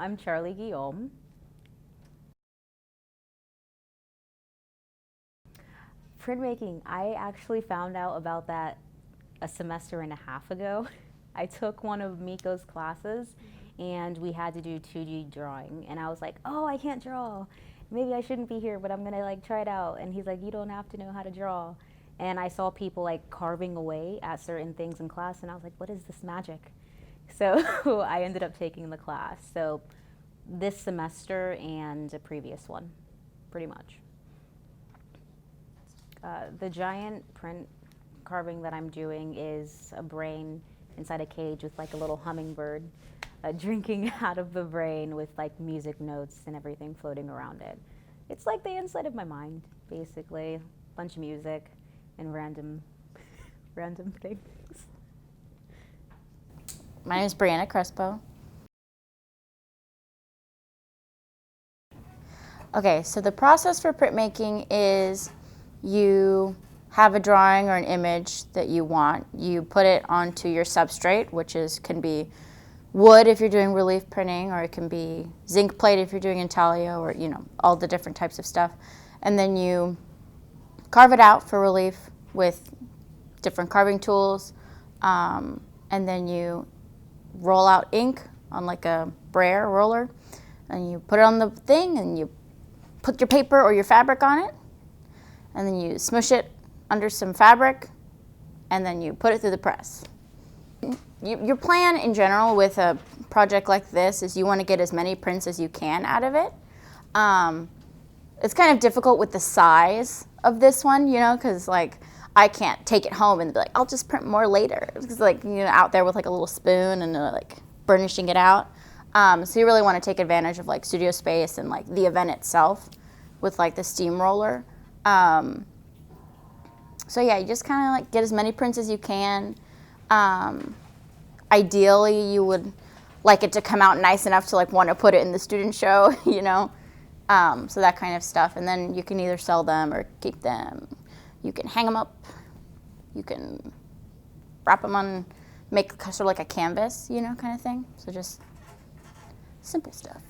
I'm Charlie Guillaume. Printmaking, I actually found out about that a semester and a half ago. I took one of Miko's classes and we had to do 2D drawing, and I was like, oh, I can't draw. Maybe I shouldn't be here, but I'm gonna like try it out. And he's like, you don't have to know how to draw. And I saw people like carving away at certain things in class, and I was like, what is this magic? So I ended up taking the class. So this semester and a previous one, pretty much. The giant print carving that I'm doing is a brain inside a cage with like a little hummingbird drinking out of the brain with like music notes and everything floating around it. It's like the inside of my mind, basically. A bunch of music and random things. My name is Brianna Crespo. Okay, so the process for printmaking is you have a drawing or an image that you want. You put it onto your substrate, which can be wood if you're doing relief printing, or it can be zinc plate if you're doing intaglio, or all the different types of stuff. And then you carve it out for relief with different carving tools, and then you roll out ink on like a brayer roller, and you put it on the thing, and you put your paper or your fabric on it, and then you smush it under some fabric, and then you put it through the press. Your plan in general with a project like this is you want to get as many prints as you can out of it. It's kind of difficult with the size of this one, because like I can't take it home and be like, I'll just print more later. It's like, out there with like a little spoon and like burnishing it out. So you really want to take advantage of like studio space and like the event itself with like the steamroller. So yeah, you just kind of like get as many prints as you can. Ideally, you would like it to come out nice enough to like want to put it in the student show, so that kind of stuff. And then you can either sell them or keep them. You can hang them up. You can wrap them on, make sort of like a canvas, kind of thing. So just simple stuff.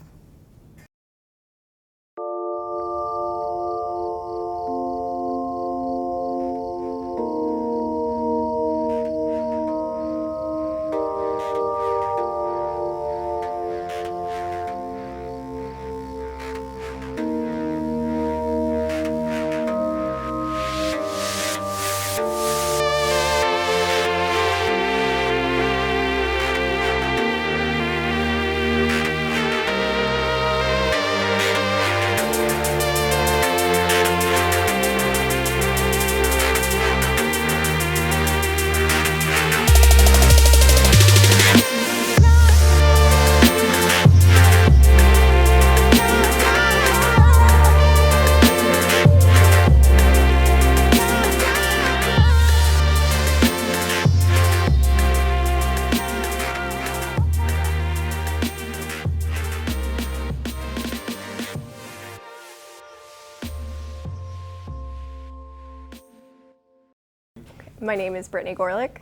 My name is Brittany Gorlick.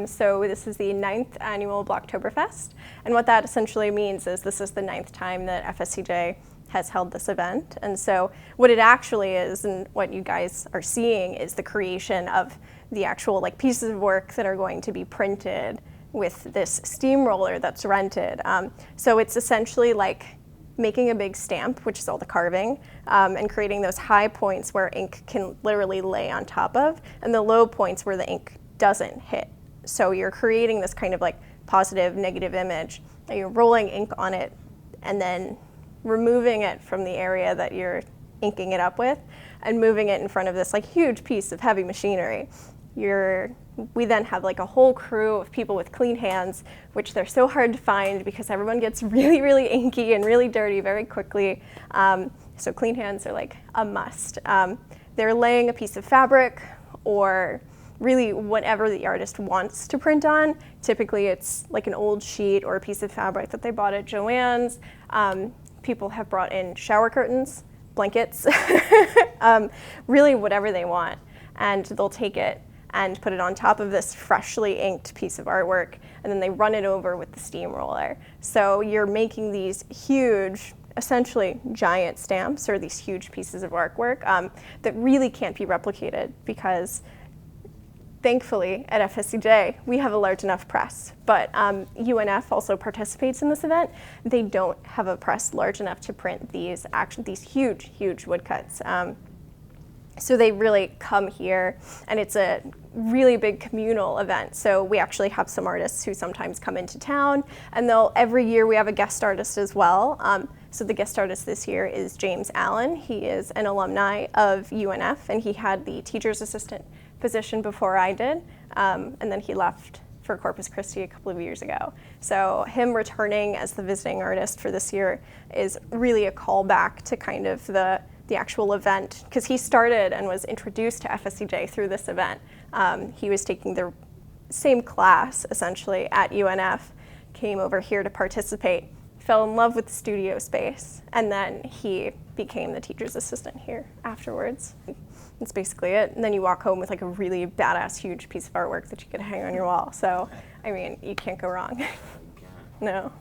So this is the 9th annual Blocktober Fest, and what that essentially means is this is the 9th time that FSCJ has held this event. And so what it actually is, and what you guys are seeing, is the creation of the actual like pieces of work that are going to be printed with this steamroller that's rented. So it's essentially like making a big stamp, which is all the carving, and creating those high points where ink can literally lay on top of, and the low points where the ink doesn't hit. So you're creating this kind of like positive, negative image, and you're rolling ink on it and then removing it from the area that you're inking it up with and moving it in front of this like huge piece of heavy machinery. We then have like a whole crew of people with clean hands, which they're so hard to find because everyone gets really, really inky and really dirty very quickly. So clean hands are like a must. They're laying a piece of fabric or really whatever the artist wants to print on. Typically it's like an old sheet or a piece of fabric that they bought at Joann's. People have brought in shower curtains, blankets, really whatever they want. And they'll take it and put it on top of this freshly inked piece of artwork, and then they run it over with the steamroller. So you're making these huge, essentially giant stamps, or these huge pieces of artwork that really can't be replicated because thankfully at FSCJ we have a large enough press, but UNF also participates in this event. They don't have a press large enough to print these huge woodcuts. So they really come here, and it's a really big communal event. So we actually have some artists who sometimes come into town, and every year we have a guest artist as well. So the guest artist this year is James Allen. He is an alumni of UNF, and he had the teacher's assistant position before I did, and then he left for Corpus Christi a couple of years ago. So him returning as the visiting artist for this year is really a callback to kind of the actual event, because he started and was introduced to FSCJ through this event. He was taking the same class essentially at UNF, came over here to participate, fell in love with the studio space, and then he became the teacher's assistant here afterwards. That's basically it. And then you walk home with like a really badass huge piece of artwork that you can hang on your wall. So, I mean, you can't go wrong. No.